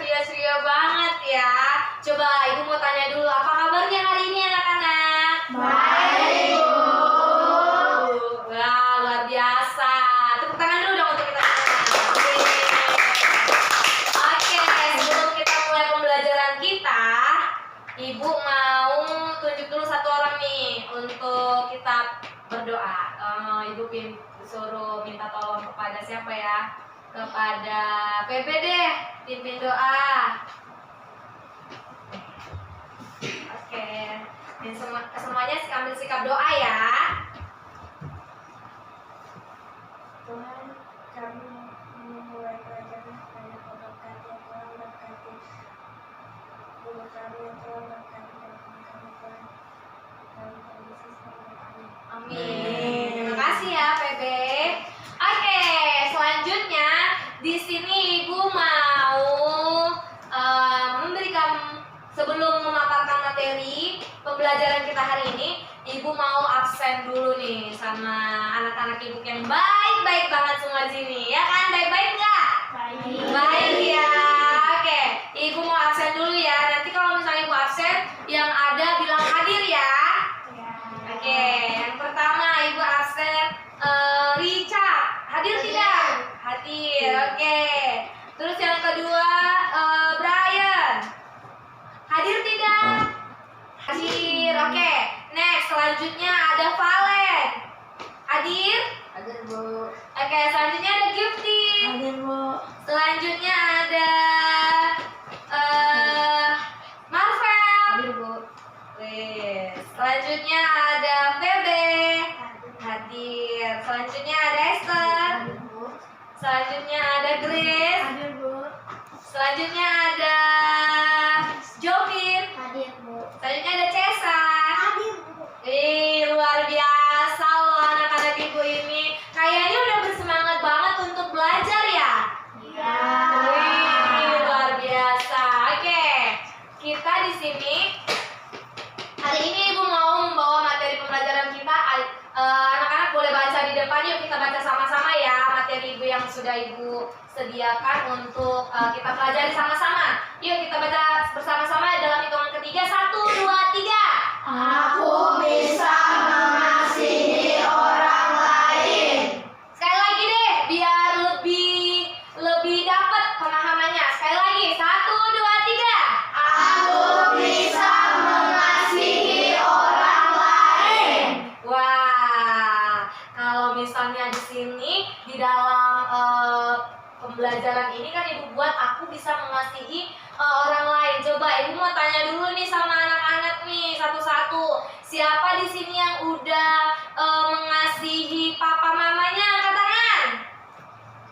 ceria-ceria banget ya. Coba Ibu mau tanya dulu, apa kabarnya hari ini anak-anak? Baik, Bu. Wah, luar biasa. Tepuk tangan dulu dong untuk kita semua. Oke, sebelum kita mulai pembelajaran kita, Ibu mau tunjuk dulu satu orang nih untuk kita berdoa. Ibu suruh minta tolong kepada siapa ya? Kepada PB deh, pimpin doa. Oke, dan semuanya ambil sikap doa ya. Tuhan, kami memulai pelajaran supaya Kau berkati, Tuhan berkati guru kami, Tuhan berkati teman kami, Tuhan dalam kondisi seperti ini. Amin. Terima kasih ya PB. Oke, selanjutnya di sini Ibu mau memberikan, sebelum memaparkan materi pembelajaran kita hari ini, Ibu mau absen dulu nih sama anak-anak Ibu yang baik-baik banget semua di sini, ya kan? Baik-baik nggak? Baik. Baik ya. Oke, Ibu mau absen dulu ya. Nanti kalau misalnya Ibu absen, yang ada bilang hadir ya. Ya. Oke, yang pertama Ibu absen Richard. Hadir tidak? Hadir. Oke. Terus yang kedua Brian. Hadir tidak? Hadir. Oke. Next, selanjutnya ada Valen. Hadir? Hadir, Bu. Oke, selanjutnya ada Gifty. Hadir, Bu. Selanjutnya ada Marvel. Hadir, Bu. Wes. Selanjutnya ada Bebe. Hadir. Selanjutnya ada Esther. Hadir, Bu. Selanjutnya ada Grace. Hadir, Bu. Selanjutnya ada Jovin. Hadir, Bu. Selanjutnya ada Cesa. Hadir, Bu. Luar biasa loh anak-anak Ibu ini. Kayaknya udah bersemangat banget untuk belajar ya. Iya. Luar biasa. Oke, kita di sini hari ini Ibu mau membawa materi pembelajaran kita. Anak-anak boleh baca di depan, yuk kita baca sama-sama ya materi Ibu yang sudah Ibu sediakan untuk kita pelajari sama-sama. Yuk kita baca bersama-sama dalam hitungan ketiga. 1, 2, 3. Aku bisa mengasihi orang lain. Sekali lagi deh, biar lebih dapat pemahamannya. Sekali lagi, 1, 2, 3. Aku bisa mengasihi orang lain. Wah, kalau misalnya di sini di dalam pembelajaran ini kan Ibu buat aku bisa mengasihi orang lain. Coba Ibu mau tanya dulu nih sama anak-anak nih satu-satu. Siapa di sini yang udah mengasihi papa mamanya? Angkat tangan.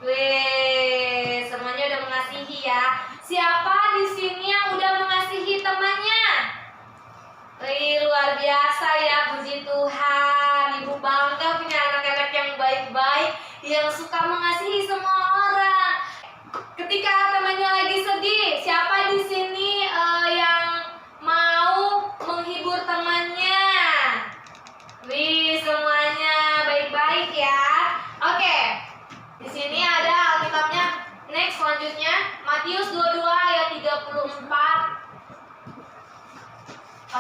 Wih, semuanya udah mengasihi ya. Siapa di sini yang udah mengasihi temannya? Wih, luar biasa ya, puji Tuhan. Ibu bangga punya anak-anak yang baik-baik, yang suka mengasihi semua orang. Ketika temannya lagi sedih, siapa di sini yang mau menghibur temannya? Wih, semuanya baik-baik ya. Oke, di sini ada Alkitabnya. Next, selanjutnya Matius 22 ayat 34.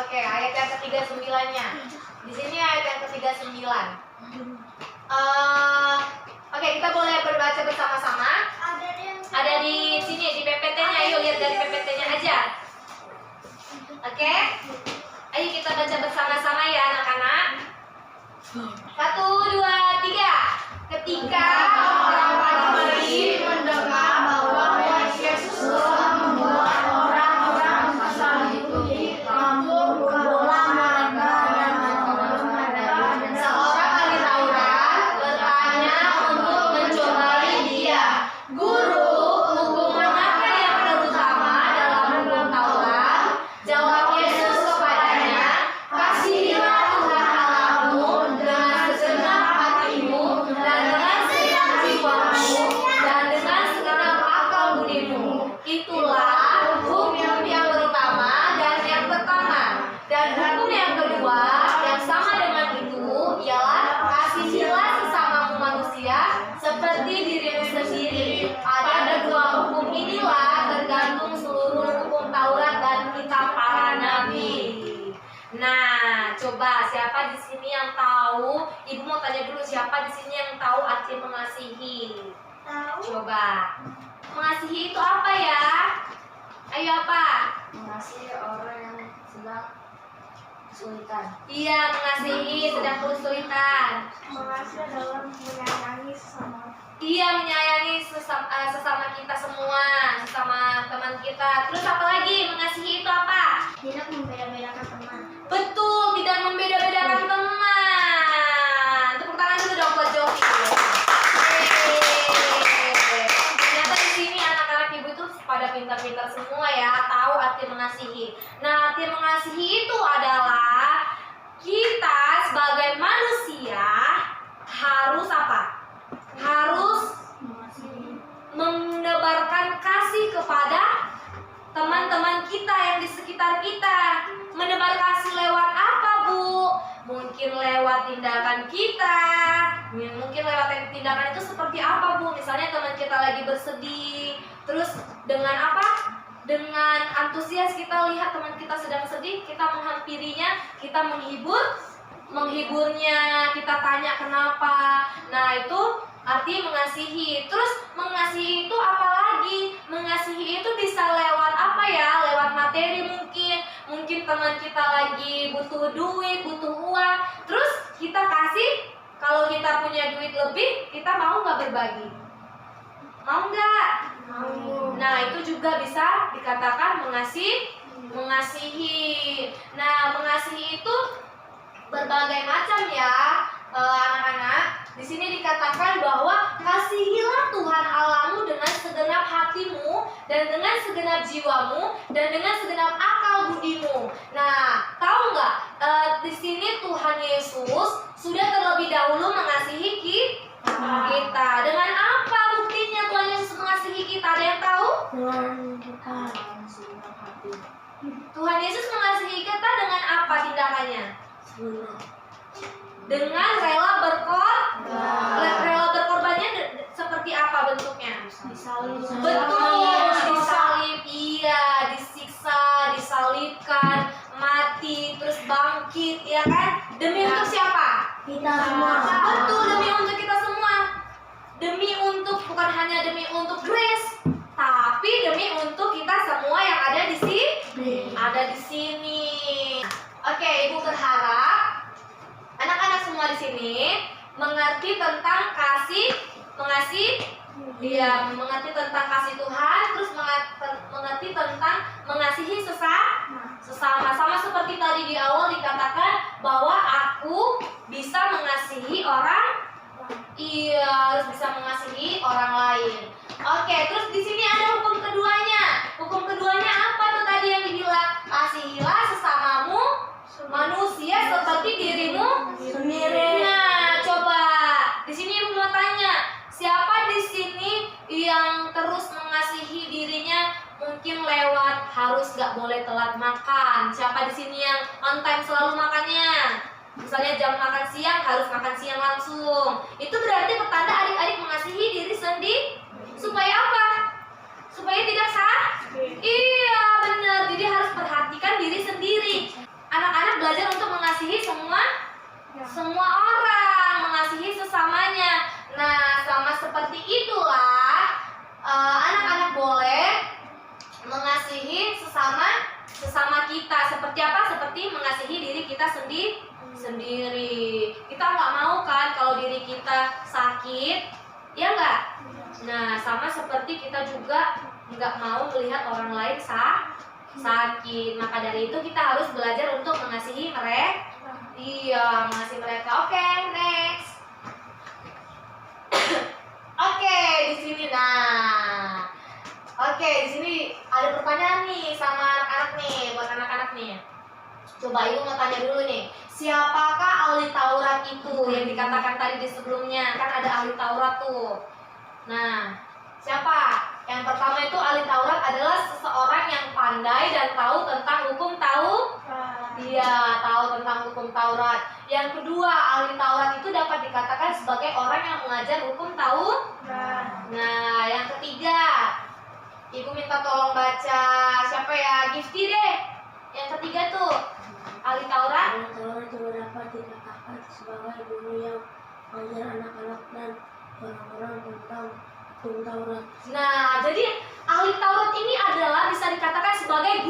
Oke, ayat yang ke-39-nya. Di sini ayat yang ke-39. Oke, kita boleh berbaca bersama-sama. Ada di sini di PPT-nya. Ayo lihat dari PPT-nya aja. Oke. Ayo kita baca bersama-sama ya anak-anak. 1, 2, 3. Ketika orang-orang Farisi mendengar bahwa Yesus telah membuat orang-orang pasal itu kampung bola mereka dan seorang ahli Taurat bertanya untuk mencobai dia, "Guru, hukuman apa yang terutama dalam hukum Taurat?" Jawab Yesus kepadanya, "Kasihilah Tuhan Allahmu dengan segenap hatimu dan dengan segenap jiwamu Coba siapa di sini yang tahu? Ibu mau tanya dulu, siapa di sini yang tahu arti mengasihi? Tahu. Coba. Mengasihi itu apa ya? Ayo apa? Mengasihi orang yang sedang kesulitan. Iya, mengasihi sedang kesulitan. Mengasihi adalah menyayangi sesama. Iya, menyayangi sesama kita semua, sesama teman kita. Terus apa lagi? Mengasihi itu apa? Tidak membeda-bedakan teman. Betul, tidak membeda-bedakan teman. Tepuk tangan dulu dong buat Jovi. Yeay. Ternyata di sini anak-anak ibu tuh pada pintar-pintar semua ya, tahu arti mengasihi. Nah, arti mengasihi itu adalah kita sebagai manusia harus apa? Harus menebarkan kasih kepada teman-teman kita yang di sekitar kita. Menebar kasih lewat apa, Bu? Mungkin lewat tindakan kita. Mungkin lewat tindakan itu seperti apa, Bu? Misalnya teman kita lagi bersedih, terus dengan apa? Dengan antusias kita lihat teman kita sedang sedih, kita menghampirinya, kita menghiburnya, kita tanya kenapa. Nah, itu arti mengasihi. Terus mengasihi itu apa lagi? Mengasihi itu bisa lewat apa ya? Lewat materi mungkin. Mungkin teman kita lagi butuh duit, butuh uang. Terus kita kasih. Kalau kita punya duit lebih, kita mau nggak berbagi? Mau nggak? Mau. Nah, itu juga bisa dikatakan mengasihi. Nah, mengasihi itu berbagai macam ya, anak-anak. Di sini dikatakan bahwa kasihilah Tuhan Allahmu dengan segenap hatimu dan dengan segenap jiwamu dan dengan segenap akal budimu. Nah, tahu nggak? Di sini Tuhan Yesus sudah terlebih dahulu mengasihi kita. Dengan apa buktinya Tuhan Yesus mengasihi kita? Ada yang tahu? Tuhan Yesus mengasihi kita dengan apa tindakannya? Dengan rela berkorbannya seperti apa bentuknya? Disalib. Betul, disalib, iya, disiksa, disalibkan, mati, terus bangkit, ya kan? Demi untuk siapa? Kita semua. Betul, demi untuk kita semua. Demi untuk, bukan hanya demi untuk Grace, tapi demi untuk kita semua yang ada di sini. Oke, Ibu berharap anak-anak semua di sini mengerti tentang mengerti tentang kasih Tuhan, terus mengerti tentang mengasihi sesama. Sama seperti tadi di awal dikatakan bahwa aku bisa mengasihi orang, harus bisa mengasihi orang lain. Oke, terus di sini ada hukum keduanya. Hukum keduanya apa tuh tadi yang dibilang? Kasihilah sesamamu manusia seperti dirimu sendiri. Nah, coba di sini Ibu mau tanya, siapa di sini yang terus mengasihi dirinya? Mungkin lewat harus nggak boleh telat makan. Siapa di sini yang on time selalu makannya? Misalnya jam makan siang harus makan siang langsung. Itu berarti pertanda adik-adik mengasihi diri sendiri. Supaya apa? Supaya tidak Iya, benar. Jadi harus perhatikan diri sendiri. Anak-anak belajar untuk mengasihi semua orang, mengasihi sesamanya. Nah, sama seperti itulah anak-anak boleh mengasihi sesama kita. Seperti apa? Seperti mengasihi diri kita sendiri. Kita nggak mau kan kalau diri kita sakit, ya nggak? Nah, sama seperti kita juga nggak mau melihat orang lain sakit. Maka dari itu kita harus belajar untuk mengasihi mereka. Iya, mengasihi mereka. Oke, next. Oke, di sini di sini ada pertanyaan nih sama anak-anak nih, buat anak-anak nih. Coba Ibu mau tanya dulu nih. Siapakah ahli Taurat itu yang dikatakan tadi di sebelumnya? Kan ada ahli Taurat tuh. Nah, siapa? Yang pertama itu ahli Taurat adalah seseorang yang pandai dan tahu tentang hukum Dia tahu tentang hukum Taurat. Yang kedua, ahli Taurat itu dapat dikatakan sebagai orang yang mengajar hukum Nah, yang ketiga, Ibu minta tolong baca siapa ya? Gifty deh. Yang ketiga tuh ahli Taurat? Ahli Taurat juga dapat dikatakan sebagai guru yang mengajar anak-anak dan orang-orang tentang hukum Taurat. Nah, jadi ahli Taurat ini adalah bisa dikatakan sebagai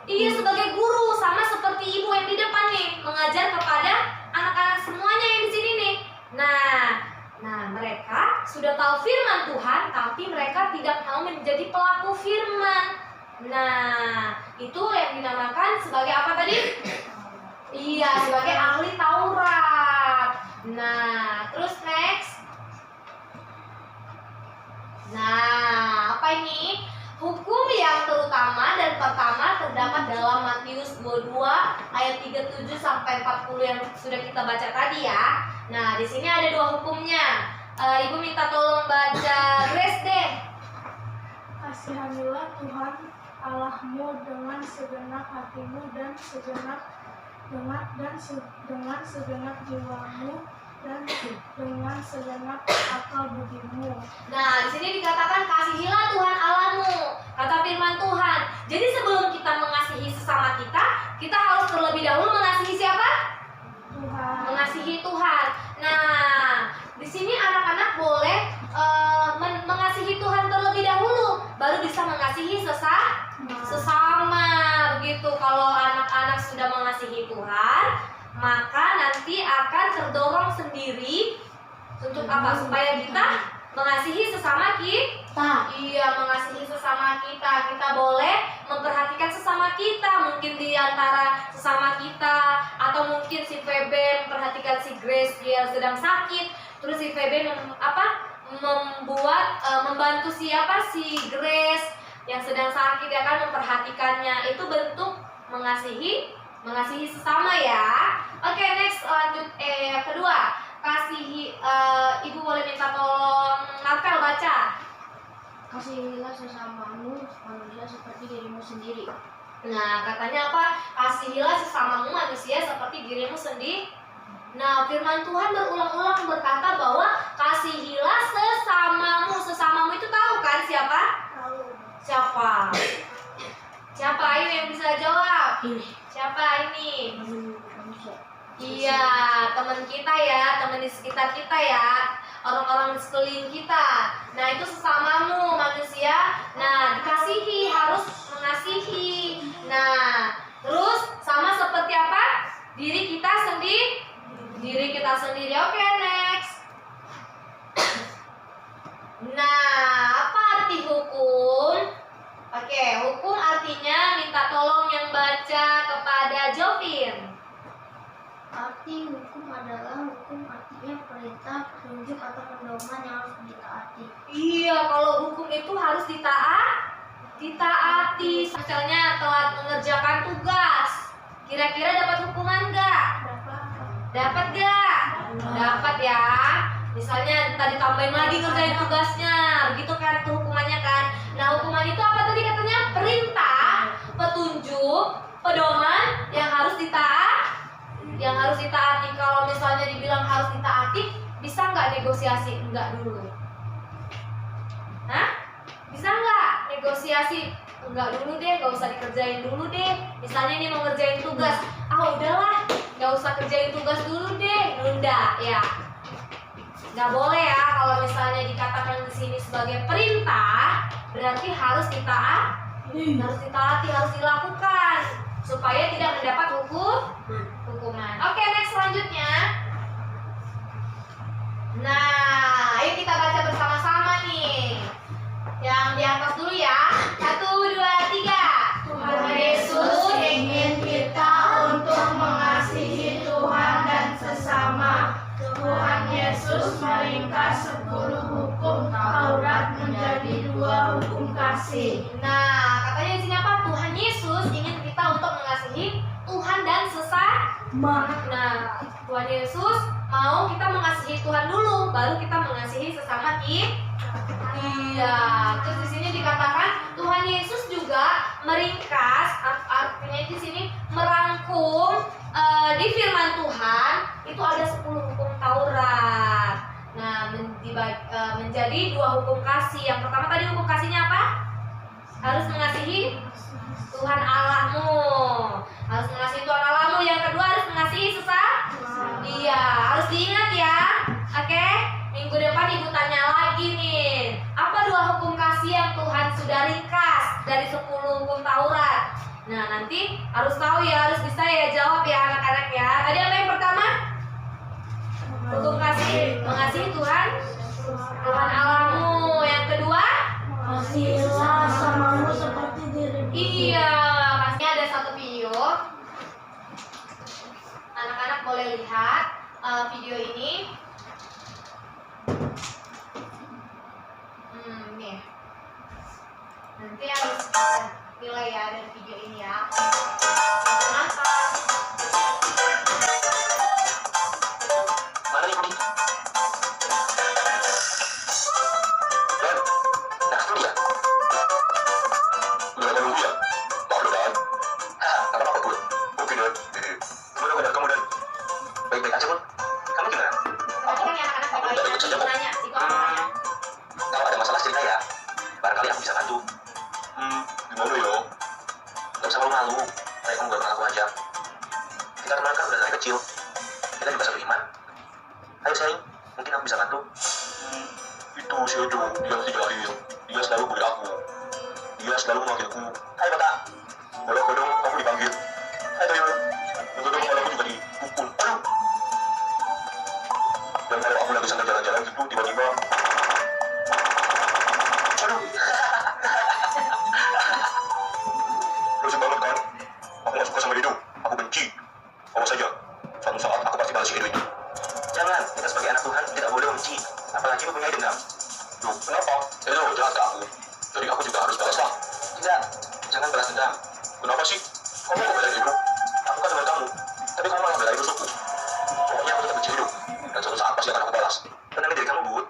iya, sebagai guru, sama seperti ibu yang di depan nih, mengajar kepada anak-anak semuanya yang di sini nih. Nah, mereka sudah tahu firman Tuhan, tapi mereka tidak mau menjadi pelaku firman. Nah, itu yang dinamakan sebagai apa tadi? Iya, sebagai ahli Taurat. Nah, terus next. Nah, apa ini? Hukum yang terutama dan pertama terdapat dalam Matius 22 ayat 37 sampai 40 yang sudah kita baca tadi ya. Nah, di sini ada dua hukumnya. Ibu minta tolong baca Grace deh. Kasihanilah Tuhan Allahmu dengan segenap hatimu dan dengan segenap jiwamu dan dengan segenap akal budimu. Nah, di sini dikatakan kasihilah Tuhan Allahmu, kata firman Tuhan. Jadi sebelum kita mengasihi sesama kita, kita harus terlebih dahulu mengasihi siapa? Tuhan. Mengasihi Tuhan. Nah, di sini anak-anak boleh mengasihi Tuhan terlebih dahulu, baru bisa mengasihi sesama. Begitu. Kalau anak-anak sudah mengasihi Tuhan, maka nanti akan terdorong sendiri untuk apa? Supaya kita mengasihi sesama kita. Iya, mengasihi sesama kita. Kita boleh memperhatikan sesama kita. Mungkin di antara sesama kita, atau mungkin si Febe memperhatikan si Grace yang sedang sakit. Terus si Febe membantu siapa? Si Grace yang sedang sakit, ya kan, memperhatikannya. Itu bentuk mengasihi sesama ya. Oke, next lanjut kedua. Kasihi, ibu boleh minta tolong Marvel baca. Kasihilah sesamamu manusia seperti dirimu sendiri. Nah, katanya apa? Kasihilah sesamamu manusia seperti dirimu sendiri. Nah, firman Tuhan berulang-ulang berkata bahwa kasihilah sesamamu. Sesamamu itu tahu kan siapa? Tahu. Siapa? Siapa ini yang bisa jawab? Ini. Siapa ini? Manusia. Iya, teman kita ya, teman di sekitar kita ya, orang-orang di sekeliling kita. Nah, itu sesamamu manusia. Nah, dikasihi, harus mengasihi. Nah, terus sama seperti apa? Diri kita sendiri. Oke, next. Nah, apa arti hukum? Oke, hukum artinya minta tolong yang baca kepada Jovin. Arti hukum adalah hukum, artinya perintah, petunjuk atau pedoman yang harus ditaati. Iya, kalau hukum itu harus ditaati. Misalnya telat mengerjakan tugas, kira-kira dapat hukuman nggak? Dapat nggak? Dapat ya. Misalnya tadi tambahin lagi ngerjain tugasnya, begitu kan itu hukumannya kan. Nah, hukuman itu apa tadi katanya? Perintah, petunjuk, pedoman yang harus ditaati. Kalau misalnya dibilang harus ditaati, bisa nggak negosiasi? Enggak dulu. Hah? Bisa nggak negosiasi? Enggak dulu deh, nggak usah dikerjain dulu deh. Misalnya ini mau ngerjain tugas, udahlah, nggak usah kerjain tugas dulu deh, nunda ya. Nggak boleh ya. Kalau misalnya dikatakan di sini sebagai perintah, berarti harus ditaati, harus dilakukan supaya tidak mendapat hukuman. Oke, next selanjutnya. Nah, ayo kita baca bersama-sama nih. Yang di atas dulu ya. 1, 2, 3. Tuhan Yesus ingin kita untuk mengasihi Tuhan dan sesama. Tuhan Yesus meringkas 10 hukum Taurat menjadi 2 hukum kasih. Nah, katanya di sini apa? Tuhan Yesus ingin kita untuk mengasihi Tuhan dan sesama. Nah, Tuhan Yesus mau kita mengasihi Tuhan dulu, baru kita mengasihi sesama kita. Iya. Terus di sini dikatakan Tuhan Yesus juga meringkas, artinya di sini merangkum di firman Tuhan itu ada 10 hukum Taurat. Nah, menjadi 2 hukum kasih. Yang pertama tadi hukum kasihnya apa? Harus mengasihi Tuhan Allahmu. Harus mengasihi Tuhan Allah. dari 10 hukum Taurat? Nah, nanti harus tahu ya, harus bisa ya jawab ya anak-anak ya. Tadi apa yang pertama? Hukum kasih, mengasihi Tuhan Allahmu. Yang kedua, Kasihilah samamu seperti dirimu. iya, pastinya ada satu video. Anak-anak boleh lihat video ini. Nih. Nanti harus kita nilai ya dari video ini ya. Kenapa? Mana nih, Budi? Dan, nah itu dia. Udah lama nunggu ya? Maaf loh, Dan. Gak apa-apa, Bud. Oke, Dan. Gimana keadaan kamu, Dan? Baik-baik aja, Bud. Kamu gimana? Tadi kan ya anak-anak Aku udah ikut saja, Bud. nanya, ikut apa nanya? Kalau ada masalah cerita ya, barangkali aku bisa bantu. Gimana ya? Gak usah malu-malu, kayak kamu baru aku aja. Kita teman kan udah dari kecil. Kita juga satu iman. Ayo sharing, mungkin aku bisa bantu. Itu si Ojo, dia masih jahil. Dia selalu bully aku. Dia selalu memanggilku, hai Batak. Walau kadang aku dipanggil, hai Toyo. Dan kadang kepala aku juga dipukul. Aduh. Dan kalau aku lagi sambil jalan-jalan gitu, tiba-tiba aduh. Lucu banget kan? Aku gak suka sama Edo. Aku benci. Awas saja, suatu saat aku pasti balas si Edo itu. Jangan, kita sebagai anak Tuhan tidak boleh benci. Apalagi mempunyai dendam. Loh, kenapa? Edo jahat ke aku. Jadi aku juga harus balas lah. Tidak, jangan balas dendam. Kenapa sih? Kamu kok belain Edo? Aku kan teman kamu. Tapi kamu malah belain musuhku. Pokoknya aku tetap benci Edo. Dan suatu saat pasti akan aku balas. Tenangin diri kamu, Bud.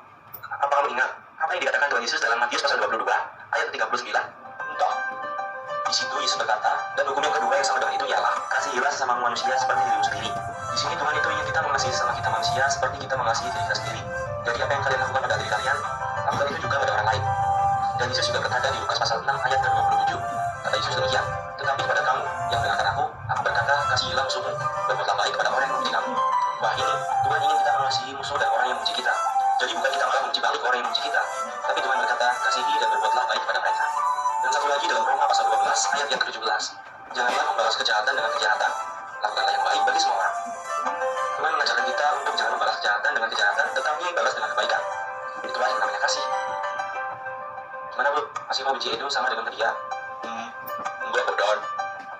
Apa kamu ingat apa yang dikatakan Tuhan Yesus dalam Matius pasal 22 ayat 39? Entah. Di situ Yesus berkata, dan hukum yang kedua yang sama dengan itu ialah kasihilah sesama manusia seperti dirimu sendiri. Di sini Tuhan itu ingin kita mengasihi sesama kita manusia seperti kita mengasihi diri kita sendiri. Jadi apa yang kalian lakukan pada diri kalian, lakukan itu juga pada orang lain. Dan Yesus juga berkata di Lukas pasal 6 ayat 27. Kata Yesus demikian, tetapi kepada kamu yang mendengarkan aku berkata, kasihilah musuhmu, berbuatlah baik kepada orang yang membenci kamu. Wah ini, Tuhan ingin kita mengasihi musuh dan orang yang membenci kita. Jadi bukan kita malah membenci balik orang yang membenci kita, tapi Tuhan berkata, kasihi dan berbuatlah baik kepada mereka. Dan satu lagi dalam Roma pasal 12 ayat yang ke-17. Janganlah membalas kejahatan dengan kejahatan, lakukanlah yang baik bagi semua orang. Tuhan mengajarkan kita untuk jangan membalas kejahatan dengan kejahatan, tetapi balas dengan kebaikan. Itulah yang namanya kasih. Gimana, Bu? Masih mau benci Edo sama dengan dia? Enggak, Don.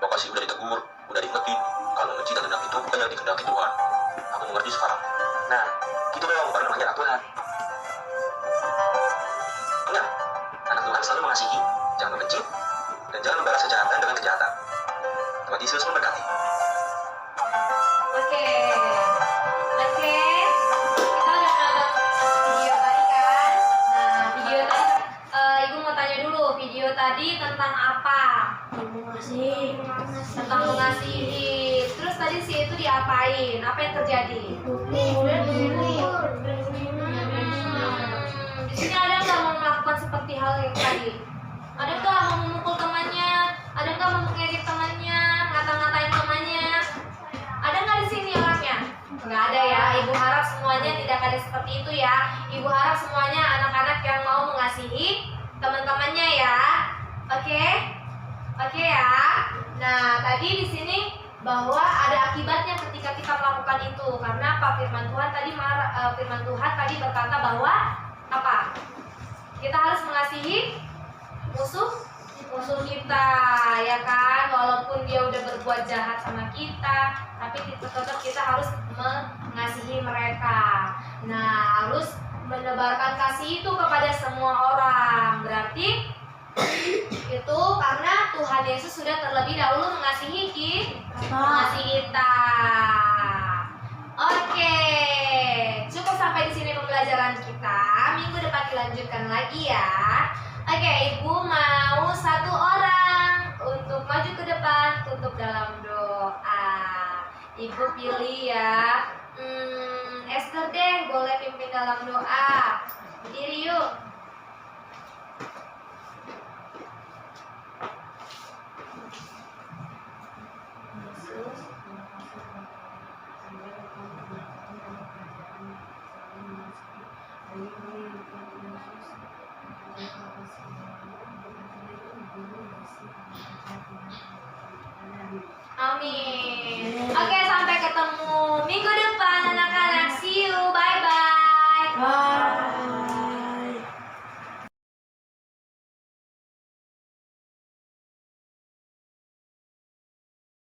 Makasih udah ditegur, udah diingetin. Kalau benci dan dendam itu bukan yang dikehendaki Tuhan. Aku mengerti sekarang. Nah, gitu dong, baru namanya anak Tuhan. Ingat, anak Tuhan selalu mengasihi, jangan membenci, dan jangan membalas kejahatan dengan kejahatan. Tuhan Yesus memberkati. Oke. Kita udah nonton video tadi kan. Nah, video tadi Ibu mau tanya dulu, video tadi tentang apa? Mengasihi. Tentang mengasihi. Terus tadi si itu diapain? Apa yang terjadi? Di sini ada nggak mau melakukan seperti hal yang tadi? Ada nggak mau memukul temannya? Ada nggak mau mengedit temannya? Ngata-ngatain temannya? Ada nggak di sini orangnya? Nggak ada ya. Ibu harap semuanya tidak ada seperti itu ya. Ibu harap semuanya anak-anak yang mau mengasihi teman-temannya ya. Oke ya. Nah tadi di sini bahwa ada akibatnya ketika kita melakukan itu. Karena apa? Firman Tuhan tadi berkata bahwa apa? Kita harus mengasihi musuh kita, ya kan? Walaupun dia udah berbuat jahat sama kita, tapi tetap kita harus mengasihi mereka. Nah, harus menebarkan kasih itu kepada semua orang. Berarti itu karena Tuhan Yesus sudah terlebih dahulu mengasihi kita. Oke, cukup sampai di sini pembelajaran kita. Minggu depan dilanjutkan lagi ya. Oke, Ibu mau satu orang untuk maju ke depan, tutup dalam doa. Ibu pilih ya. Esther deh, boleh pimpin dalam doa. Berdiri yuk. nih.